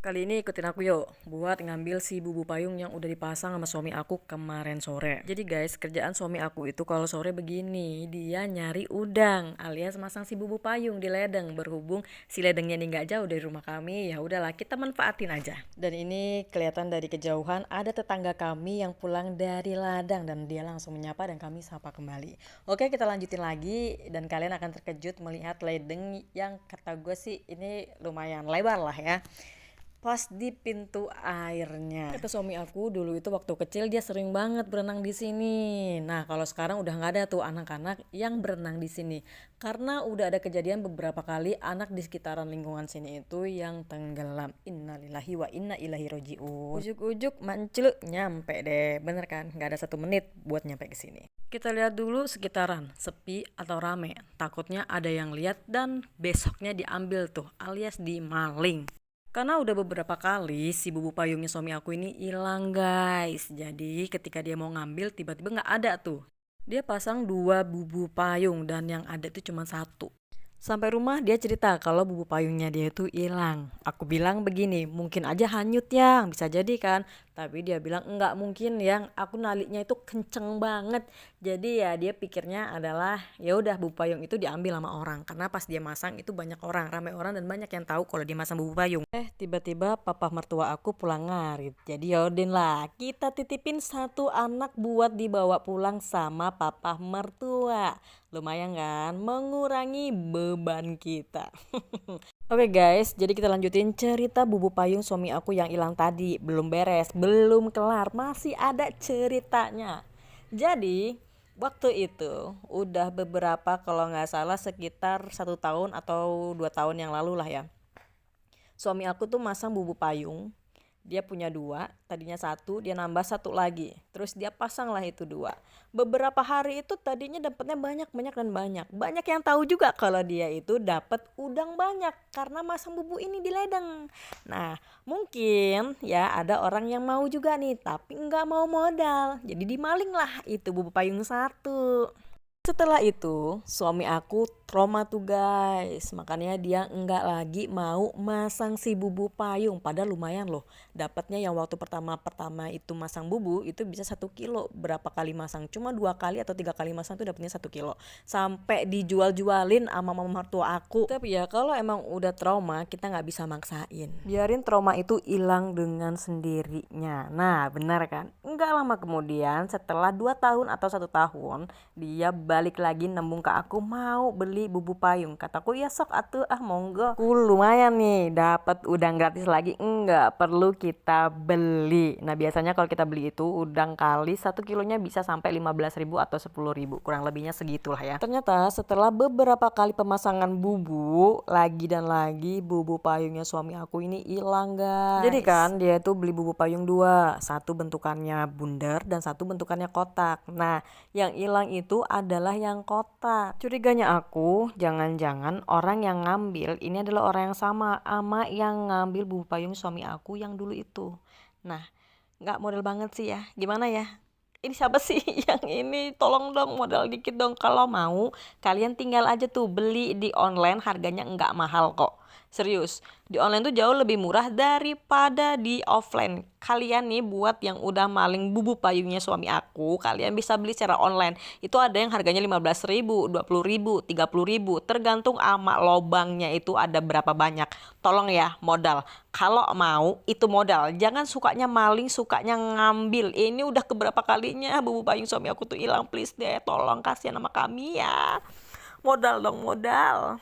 Kali ini ikutin aku yuk, buat ngambil si bubu payung yang udah dipasang sama suami aku kemarin sore. Jadi guys, kerjaan suami aku itu kalau sore begini, dia nyari udang alias masang si bubu payung di ledeng. Berhubung si ledengnya ini nggak jauh dari rumah kami, ya udahlah kita manfaatin aja. Dan ini kelihatan dari kejauhan ada tetangga kami yang pulang dari ladang dan dia langsung menyapa dan kami sapa kembali. Oke, kita lanjutin lagi dan kalian akan terkejut melihat ledeng yang kata gue sih ini lumayan lebar lah ya. Pas di pintu airnya. Kata suami aku dulu itu waktu kecil dia sering banget berenang di sini. Nah, kalau sekarang udah nggak ada tuh anak-anak yang berenang di sini. Karena udah ada kejadian beberapa kali anak di sekitaran lingkungan sini itu yang tenggelam. Innalillahi wa inna ilaihi rojiun. Ujuk-ujuk manceluk nyampe deh. Bener kan? Nggak ada 1 menit buat nyampe ke sini. Kita lihat dulu sekitaran, sepi atau rame. Takutnya ada yang lihat dan besoknya diambil tuh alias dimaling. Karena udah beberapa kali si bubu payungnya suami aku ini hilang guys. Jadi ketika dia mau ngambil tiba-tiba nggak ada tuh. Dia pasang 2 bubu payung dan yang ada itu cuma 1. Sampai rumah dia cerita kalau bubu payungnya dia itu hilang. Aku bilang begini, mungkin aja hanyut yang, bisa jadi kan. Tapi dia bilang enggak mungkin yang, aku naliknya itu kenceng banget. Jadi ya dia pikirnya adalah ya udah bubu payung itu diambil sama orang. Karena pas dia masang itu banyak orang, ramai orang dan banyak yang tahu kalau dia masang bubu payung. Tiba-tiba papa mertua aku pulang ngarit. Jadi yaudah lah, kita titipin 1 anak buat dibawa pulang sama papa mertua. Lumayan kan, mengurangi beban kita. Oke guys, jadi kita lanjutin cerita bubu payung suami aku yang hilang tadi. Belum beres, belum kelar, masih ada ceritanya. Jadi waktu itu udah beberapa, kalau nggak salah sekitar 1 tahun atau 2 tahun yang lalu lah ya. Suami aku tuh masang bubu payung. Dia punya 2, tadinya 1, dia nambah 1 lagi. Terus dia pasang lah itu 2. Beberapa hari itu tadinya dapatnya banyak dan banyak. Banyak yang tahu juga kalau dia itu dapat udang banyak karena masang bubu ini di ledeng. Nah, mungkin ya ada orang yang mau juga nih, tapi nggak mau modal. Jadi dimaling lah itu bubu payung 1. Setelah itu suami aku trauma tuh guys, makanya dia enggak lagi mau masang si bubu payung. Padahal lumayan loh dapatnya, yang waktu pertama itu masang bubu itu bisa 1 kilo. Berapa kali masang, cuma 2 kali atau 3 kali masang tuh dapatnya 1 kilo, sampai dijual-jualin sama mama mertua aku. Tapi ya kalau emang udah trauma kita nggak bisa maksain, biarin trauma itu hilang dengan sendirinya. Nah benar kan, enggak lama kemudian setelah 2 tahun atau 1 tahun dia balik lagi nembung ke aku mau beli bubu payung. Kataku ya sok atuh, monggo. Lumayan nih dapat udang gratis lagi, enggak perlu kita beli. Nah biasanya kalau kita beli itu udang kali 1 kilonya bisa sampai 15.000 atau 10.000, kurang lebihnya segitulah ya. Ternyata setelah beberapa kali pemasangan bubu lagi dan lagi, bubu payungnya suami aku ini hilang guys. Jadi kan dia tuh beli bubu payung 2, 1 bentukannya bundar dan 1 bentukannya kotak. Nah yang hilang itu adalah yang kotak. Curiganya aku, jangan-jangan orang yang ngambil ini adalah orang yang sama yang ngambil bubu payung suami aku yang dulu itu. Nah, nggak modal banget sih ya. Gimana ya? Ini siapa sih yang ini? Tolong dong modal dikit dong. Kalau mau kalian tinggal aja tuh beli di online, harganya nggak mahal kok. Serius, di online tuh jauh lebih murah daripada di offline. Kalian nih buat yang udah maling bubu payungnya suami aku, kalian bisa beli secara online. Itu ada yang harganya 15.000, 20.000, 30.000, tergantung ama lobangnya itu ada berapa banyak. Tolong ya modal. Kalau mau itu modal. Jangan sukanya maling, sukanya ngambil. Ini udah keberapa kalinya bubu payung suami aku tuh hilang. Please deh, tolong kasihan sama kami ya. Modal dong, modal.